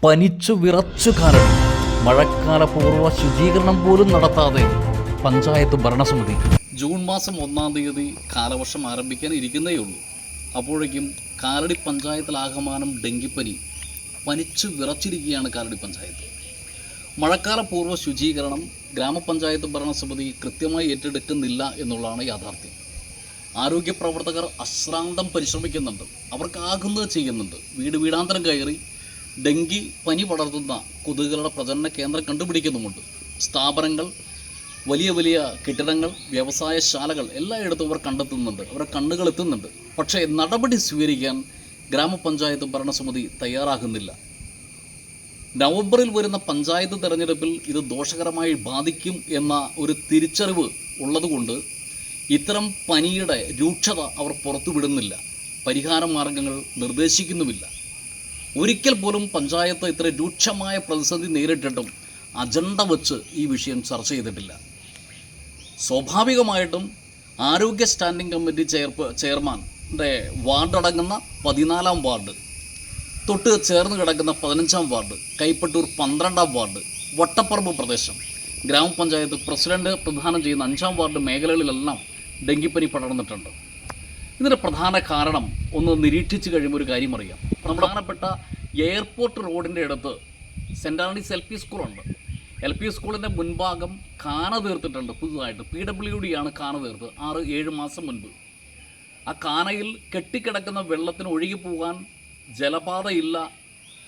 പനിച്ചു വിറച്ചു കാലടി. മഴക്കാലപൂർവ്വ ശുചീകരണം പോലും നടത്താതെ പഞ്ചായത്ത് ഭരണസമിതി. ജൂൺ മാസം 1-ാം തീയതി കാലവർഷം ആരംഭിക്കാൻ ഇരിക്കുന്നേയുള്ളൂ. അപ്പോഴേക്കും കാലടി പഞ്ചായത്തിലാകമാനം ഡെങ്കിപ്പനി പനിച്ചു വിറച്ചിരിക്കുകയാണ് കാലടി പഞ്ചായത്ത്. മഴക്കാലപൂർവ്വ ശുചീകരണം ഗ്രാമപഞ്ചായത്ത് ഭരണസമിതി കൃത്യമായി ഏറ്റെടുക്കുന്നില്ല എന്നുള്ളതാണ് യാഥാർത്ഥ്യം. ആരോഗ്യ പ്രവർത്തകർ അശ്രാന്തം പരിശ്രമിക്കുന്നുണ്ട്, അവർക്കാകുന്നത് ചെയ്യുന്നുണ്ട്. വീടാന്തരം കയറി ഡെങ്കി പനി പടർത്തുന്ന കൊതുകുകളുടെ പ്രജനന കേന്ദ്രം കണ്ടുപിടിക്കുന്നുമുണ്ട്. സ്ഥാപനങ്ങൾ, വലിയ വലിയ കെട്ടിടങ്ങൾ, വ്യവസായശാലകൾ എല്ലായിടത്തും അവർ കണ്ടെത്തുന്നുണ്ട്, അവരുടെ കണ്ണുകൾ എത്തുന്നുണ്ട്. പക്ഷേ നടപടി സ്വീകരിക്കാൻ ഗ്രാമപഞ്ചായത്ത് ഭരണസമിതി തയ്യാറാകുന്നില്ല. നവംബറിൽ വരുന്ന പഞ്ചായത്ത് തെരഞ്ഞെടുപ്പിൽ ഇത് ദോഷകരമായി ബാധിക്കും എന്ന ഒരു തിരിച്ചറിവ് ഉള്ളതുകൊണ്ട് ഇത്തരം പനിയുടെ രൂക്ഷത അവർ പുറത്തുവിടുന്നില്ല, പരിഹാര മാർഗങ്ങൾ നിർദ്ദേശിക്കുന്നുമില്ല. ഒരിക്കൽ പോലും പഞ്ചായത്ത് ഇത്ര രൂക്ഷമായ പ്രതിസന്ധി നേരിട്ടിട്ടും അജണ്ട വച്ച് ഈ വിഷയം ചർച്ച ചെയ്തിട്ടില്ല. സ്വാഭാവികമായിട്ടും ആരോഗ്യ സ്റ്റാൻഡിംഗ് കമ്മിറ്റി ചെയർമാൻ്റെ വാർഡടങ്ങുന്ന 14-ാം വാർഡ്, തൊട്ട് ചേർന്ന് കിടക്കുന്ന 15-ാം വാർഡ്, കൈപ്പട്ടൂർ 12-ാം വാർഡ്, വട്ടപ്പറമ്പ് പ്രദേശം, ഗ്രാമപഞ്ചായത്ത് പ്രസിഡന്റ് പ്രദാനം ചെയ്യുന്ന 5-ാം വാർഡ് മേഖലകളിലെല്ലാം ഡെങ്കിപ്പനി പടർന്നിട്ടുണ്ട്. ഇതിൻ്റെ പ്രധാന കാരണം ഒന്ന് നിരീക്ഷിച്ച് കഴിയുമ്പോൾ ഒരു കാര്യം അറിയാം. പ്രധാനപ്പെട്ട എയർപോർട്ട് റോഡിൻ്റെ അടുത്ത് സെൻറ് ആൻ്റണീസ് LP സ്കൂളുണ്ട്. LP സ്കൂളിൻ്റെ മുൻഭാഗം കാന തീർത്തിട്ടുണ്ട് പുതുതായിട്ട്. PWD ആണ് കാന തീർത്ത് 6-7 മാസം മുൻപ്. ആ കാനയിൽ കെട്ടിക്കിടക്കുന്ന വെള്ളത്തിന് ഒഴുകിപ്പോകാൻ ജലപാതയില്ല,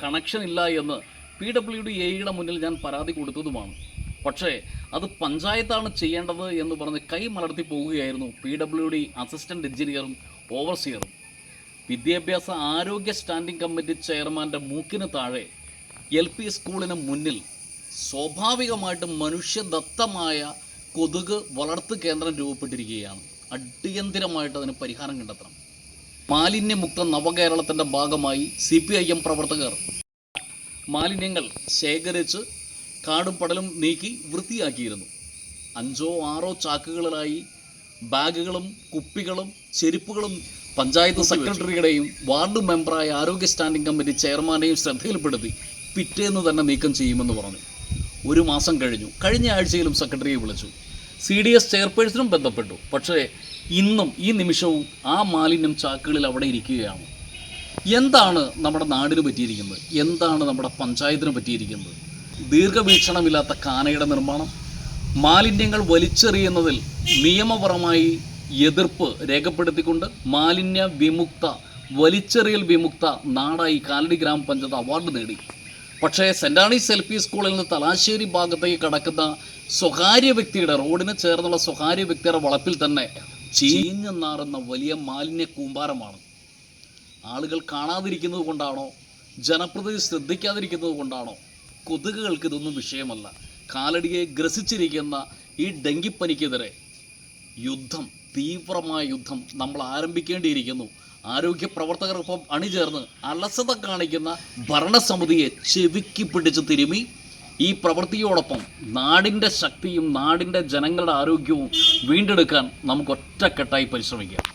കണക്ഷൻ ഇല്ല എന്ന് PWD AEയുടെ മുന്നിൽ ഞാൻ പരാതി കൊടുത്തതുമാണ്. പക്ഷേ അത് പഞ്ചായത്താണ് ചെയ്യേണ്ടത് എന്ന് പറഞ്ഞ് കൈ മലർത്തി പോവുകയായിരുന്നു PWD അസിസ്റ്റൻ്റ് എഞ്ചിനീയറും ഓവർസിയറും. വിദ്യാഭ്യാസ ആരോഗ്യ സ്റ്റാൻഡിംഗ് കമ്മിറ്റി ചെയർമാൻ്റെ മൂക്കിന് താഴെ LP സ്കൂളിന് മുന്നിൽ സ്വാഭാവികമായിട്ടും മനുഷ്യദത്തമായ കൊതുക് വളർത്തു കേന്ദ്രം രൂപപ്പെട്ടിരിക്കുകയാണ്. അടിയന്തിരമായിട്ട് അതിന് പരിഹാരം കണ്ടെത്തണം. മാലിന്യമുക്ത നവകേരളത്തിൻ്റെ ഭാഗമായി CPIM പ്രവർത്തകർ മാലിന്യങ്ങൾ ശേഖരിച്ച് കാടും പടലും നീക്കി വൃത്തിയാക്കിയിരുന്നു. 5-6 ചാക്കുകളിലായി ബാഗുകളും കുപ്പികളും ചെരുപ്പുകളും പഞ്ചായത്ത് സെക്രട്ടറിയുടെയും വാർഡ് മെമ്പറായ ആരോഗ്യ സ്റ്റാൻഡിംഗ് കമ്മിറ്റി ചെയർമാനെയും ശ്രദ്ധയിൽപ്പെടുത്തി പിറ്റേന്ന് തന്നെ നീക്കം ചെയ്യുമെന്ന് പറഞ്ഞു. 1 മാസം കഴിഞ്ഞു. കഴിഞ്ഞ ആഴ്ചയിലും സെക്രട്ടറിയെ വിളിച്ചു, CDS ചെയർപേഴ്സണും ബന്ധപ്പെട്ടു. പക്ഷേ ഇന്നും ഈ നിമിഷവും ആ മാലിന്യം ചാക്കുകളിൽ അവിടെ ഇരിക്കുകയാണ്. എന്താണ് നമ്മുടെ നാടിന് പറ്റിയിരിക്കുന്നത്? എന്താണ് നമ്മുടെ പഞ്ചായത്തിന് പറ്റിയിരിക്കുന്നത്? ദീർഘവീക്ഷണമില്ലാത്ത കാനയുടെ നിർമ്മാണം, മാലിന്യങ്ങൾ വലിച്ചെറിയുന്നതിൽ നിയമപരമായി എതിർപ്പ് രേഖപ്പെടുത്തിക്കൊണ്ട് മാലിന്യ വിമുക്ത, വലിച്ചെറിയൽ വിമുക്ത നാടായി കാലടി ഗ്രാമപഞ്ചായത്ത് അവാർഡ് നേടി. പക്ഷേ സെൻറ് ആണീസ് LP സ്കൂളിൽ നിന്ന് തലാശ്ശേരി ഭാഗത്തേക്ക് കടക്കുന്ന സ്വകാര്യ വ്യക്തിയുടെ, റോഡിന് ചേർന്നുള്ള സ്വകാര്യ വ്യക്തിയുടെ വളപ്പിൽ തന്നെ ചീഞ്ഞു നാറുന്ന വലിയ മാലിന്യ കൂമ്പാരമാണ്. ആളുകൾ കാണാതിരിക്കുന്നത് കൊണ്ടാണോ, ജനപ്രതിനിധി ശ്രദ്ധിക്കാതിരിക്കുന്നത് കൊണ്ടാണോ? കൊതുകുകൾക്ക് ഇതൊന്നും വിഷയമല്ല. കാലടിയെ ഗ്രസിച്ചിരിക്കുന്ന ഈ ഡെങ്കിപ്പനിക്കെതിരെ യുദ്ധം, തീവ്രമായ യുദ്ധം നമ്മൾ ആരംഭിക്കേണ്ടിയിരിക്കുന്നു. ആരോഗ്യ പ്രവർത്തകർക്കൊപ്പം അണിചേർന്ന് അലസത കാണിക്കുന്ന ഭരണസമിതിയെ ചെവിക്ക് പിടിച്ച് തിരുമി ഈ പ്രവൃത്തിയോടൊപ്പം നാടിൻ്റെ ശക്തിയും നാടിൻ്റെ ജനങ്ങളുടെ ആരോഗ്യവും വീണ്ടെടുക്കാൻ നമുക്ക് ഒറ്റക്കെട്ടായി പരിശ്രമിക്കാം.